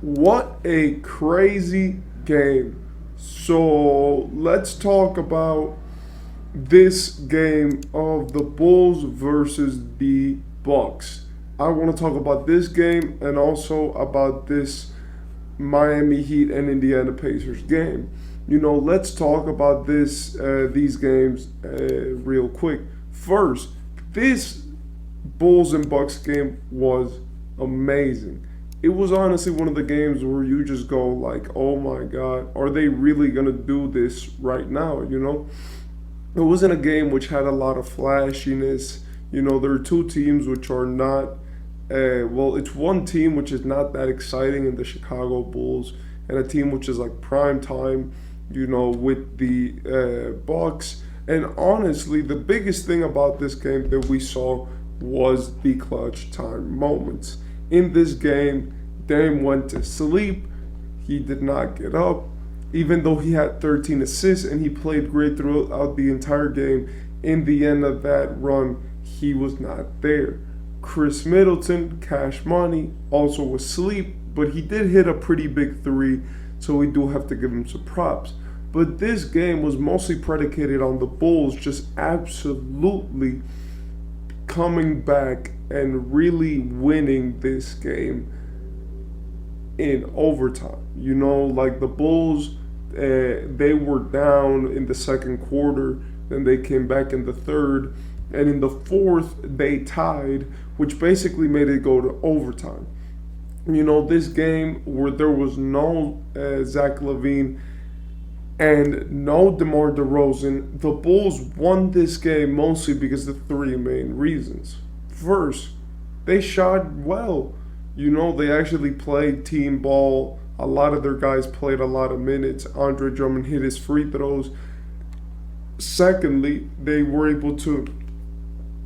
What a crazy game. So let's talk about this game of the Bulls versus the Bucks. I want to talk about this game and also about this Miami Heat and Indiana Pacers game. Let's talk about these games real quick. First, this Bulls and Bucks game was amazing. It was honestly one of the games where you just go like, "Oh my God, are they really gonna do this right now?" It wasn't a game which had a lot of flashiness. There are two teams which are not. Well, it's one team which is not that exciting in the Chicago Bulls, and a team which is like prime time. With the Bucks. And honestly, the biggest thing about this game that we saw was the clutch time moments. In this game, Dame went to sleep. He did not get up, even though he had 13 assists and he played great throughout the entire game. In the end of that run, he was not there. Chris Middleton, cash money, also was asleep, but he did hit a pretty big three, so we do have to give him some props. But this game was mostly predicated on the Bulls just absolutely coming back and really winning this game in overtime. Like the Bulls, they were down in the second quarter, then they came back in the third, and in the fourth, they tied, which basically made it go to overtime. This game where there was no Zach LaVine and no DeMar DeRozan, the Bulls won this game mostly because of three main reasons. First, they shot well. They actually played team ball. A lot of their guys played a lot of minutes. Andre Drummond hit his free throws. Secondly, they were able to,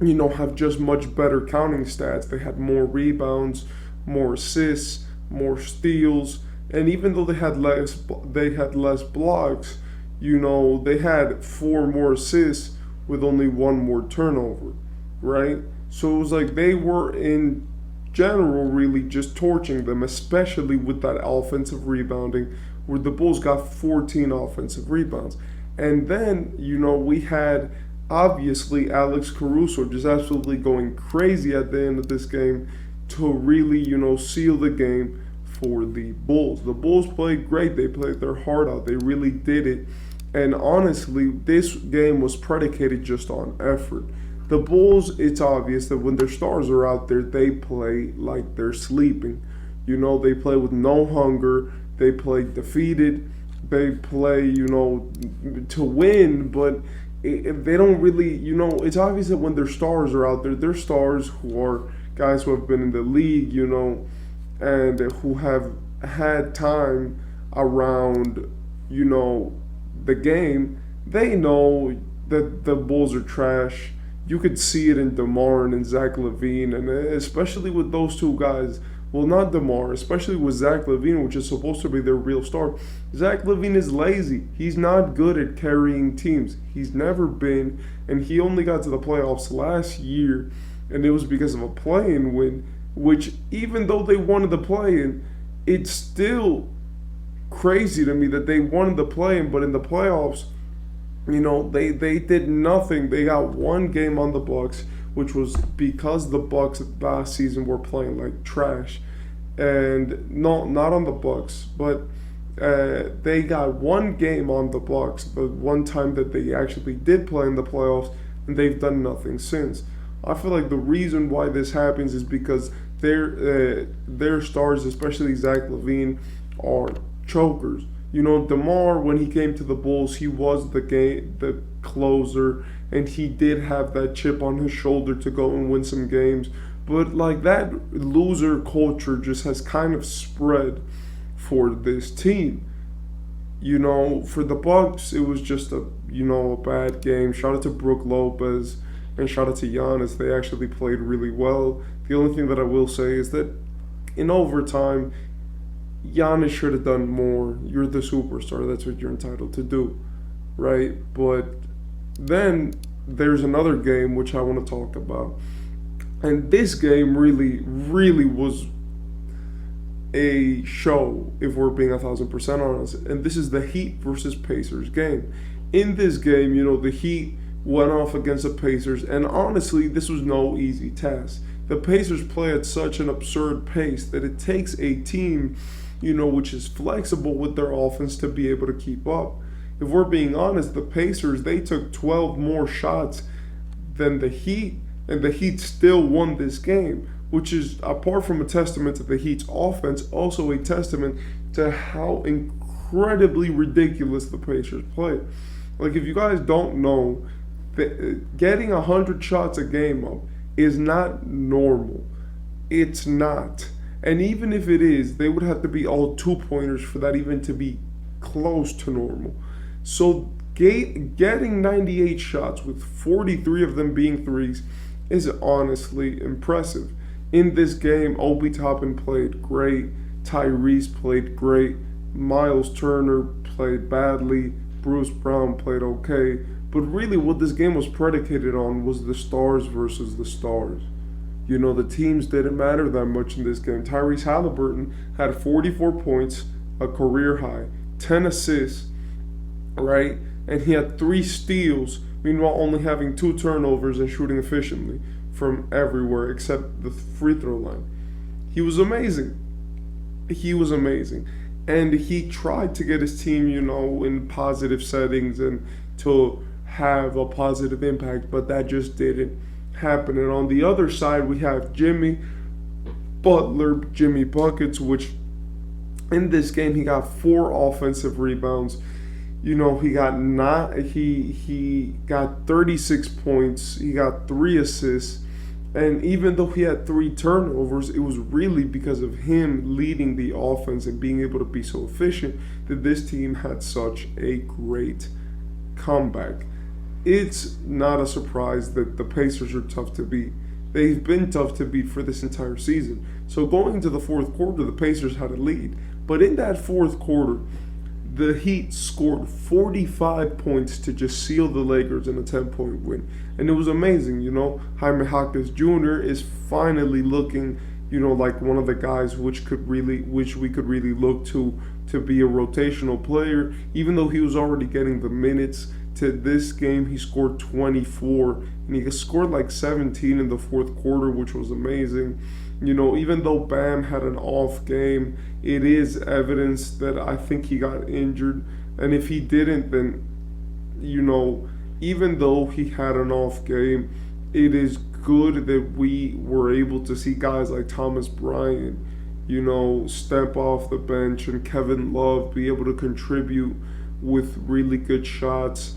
have just much better counting stats. They had more rebounds, more assists, more steals, and even though they had less blocks, they had four more assists with only one more turnover, right? So it was like they were in general really just torching them, especially with that offensive rebounding, where the Bulls got 14 offensive rebounds. And then, we had obviously Alex Caruso just absolutely going crazy at the end of this game to really, seal the game for the Bulls. The Bulls played great. They played their heart out. They really did it. And honestly, this game was predicated just on effort. The Bulls, it's obvious that when their stars are out there, they play like they're sleeping. They play with no hunger. They play defeated. They play, to win, but they don't really, it's obvious that when their stars are out there, they're stars who are guys who have been in the league, and who have had time around, the game. They know that the Bulls are trash. You could see it in DeMar and in Zach LaVine, and especially with those two guys. Well, not DeMar, especially with Zach LaVine, which is supposed to be their real star. Zach LaVine is lazy. He's not good at carrying teams. He's never been, and he only got to the playoffs last year, and it was because of a play-in win, which even though they wanted the play-in, it's still crazy to me that they wanted the play-in, but in the playoffs, they did nothing. They got one game on the Bucks, which was because the Bucks last season were playing like trash, and no, not on the Bucks, but they got one game on the Bucks, the one time that they actually did play in the playoffs, and they've done nothing since. I feel like the reason why this happens is because their stars, especially Zach LaVine, are chokers. DeMar, when he came to the Bulls, he was the closer, and he did have that chip on his shoulder to go and win some games. But like that loser culture just has kind of spread for this team. For the Bucks, it was just a bad game. Shout out to Brook Lopez and shout out to Giannis. They actually played really well. The only thing that I will say is that in overtime, Giannis should have done more. You're the superstar. That's what you're entitled to do, right? But then there's another game which I want to talk about. And this game really, really was a show, if we're being 1,000% honest. And this is the Heat versus Pacers game. In this game, the Heat went off against the Pacers, and honestly, this was no easy task. The Pacers play at such an absurd pace that it takes a team, which is flexible with their offense to be able to keep up. If we're being honest, the Pacers, they took 12 more shots than the Heat, and the Heat still won this game, which is, apart from a testament to the Heat's offense, also a testament to how incredibly ridiculous the Pacers play. Like, if you guys don't know, getting 100 shots a game up is not normal. It's not. And even if it is, they would have to be all 2-pointers for that even to be close to normal. So getting 98 shots with 43 of them being threes is honestly impressive. In this game, Obi Toppin played great. Tyrese played great. Miles Turner played badly. Bruce Brown played okay. But really, what this game was predicated on was the stars versus the stars. The teams didn't matter that much in this game. Tyrese Halliburton had 44 points, a career high, 10 assists, right? And he had 3 steals, meanwhile only having 2 turnovers and shooting efficiently from everywhere except the free throw line. He was amazing. He was amazing. And he tried to get his team, in positive settings and to have a positive impact, but that just didn't happen. And on the other side, we have Jimmy Butler, Jimmy Buckets, which in this game he got 4 offensive rebounds. He got 36 points. He got 3 assists. And even though he had 3 turnovers, it was really because of him leading the offense and being able to be so efficient that this team had such a great comeback. It's not a surprise that the Pacers are tough to beat. They've been tough to beat for this entire season. So going into the fourth quarter, the Pacers had a lead. But in that fourth quarter, the Heat scored 45 points to just seal the Lakers in a 10-point win. And it was amazing, Jaime Jaquez Jr. is finally looking, like one of the guys which we could really look to be a rotational player. Even though he was already getting the minutes, to this game he scored 24, and he scored like 17 in the fourth quarter, which was amazing. Even though Bam had an off game, it is evidence that I think he got injured. And if he didn't, then, even though he had an off game, it is good that we were able to see guys like Thomas Bryant, step off the bench, and Kevin Love be able to contribute with really good shots.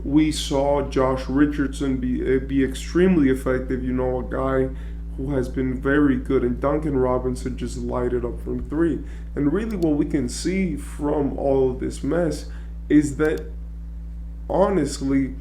We saw Josh Richardson be extremely effective, a guy who has been very good, and Duncan Robinson just lighted up from 3. And really what we can see from all of this mess is that, honestly,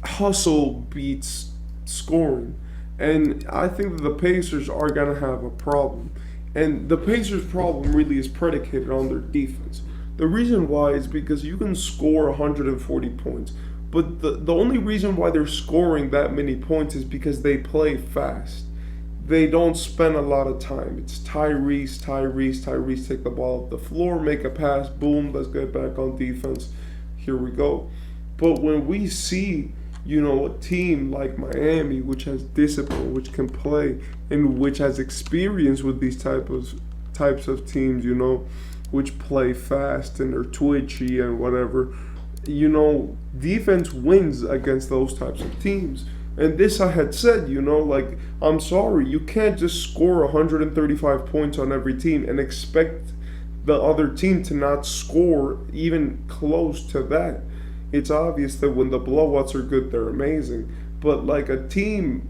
hustle beats scoring. And I think that the Pacers are going to have a problem. And the Pacers' problem really is predicated on their defense. The reason why is because you can score 140 points. But the only reason why they're scoring that many points is because they play fast. They don't spend a lot of time. It's Tyrese, take the ball off the floor, make a pass, boom, let's get back on defense. Here we go. But when we see, a team like Miami, which has discipline, which can play, and which has experience with these types of teams, which play fast and are twitchy and whatever, defense wins against those types of teams. And this I had said, I'm sorry, you can't just score 135 points on every team and expect the other team to not score even close to that. It's obvious that when the blowouts are good, they're amazing. But like a team,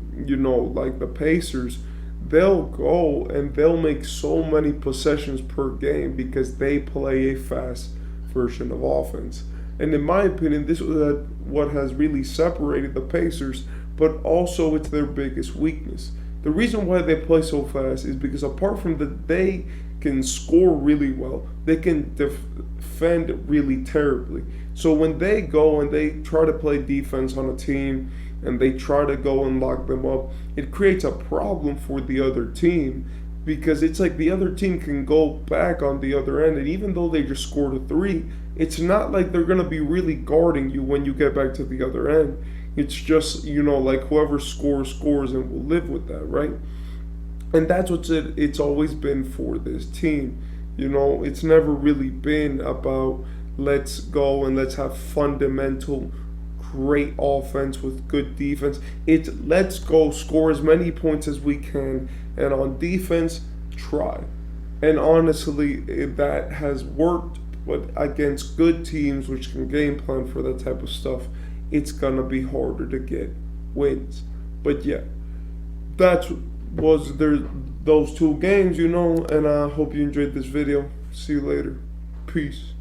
like the Pacers, they'll go and they'll make so many possessions per game because they play a fast version of offense. And in my opinion, this is what has really separated the Pacers, but also it's their biggest weakness. The reason why they play so fast is because apart from that they can score really well, they can defend really terribly. So when they go and they try to play defense on a team and they try to go and lock them up, it creates a problem for the other team because it's like the other team can go back on the other end, and even though they just scored a three, it's not like they're going to be really guarding you when you get back to the other end. It's just, like whoever scores, and will live with that, right? And that's what it's always been for this team. It's never really been about let's go and let's have fundamental great offense with good defense. It's let's go score as many points as we can, and on defense, try. And honestly, that has worked, but against good teams which can game plan for that type of stuff, it's gonna be harder to get wins. But yeah, that was those two games, and I hope you enjoyed this video. See you later. Peace.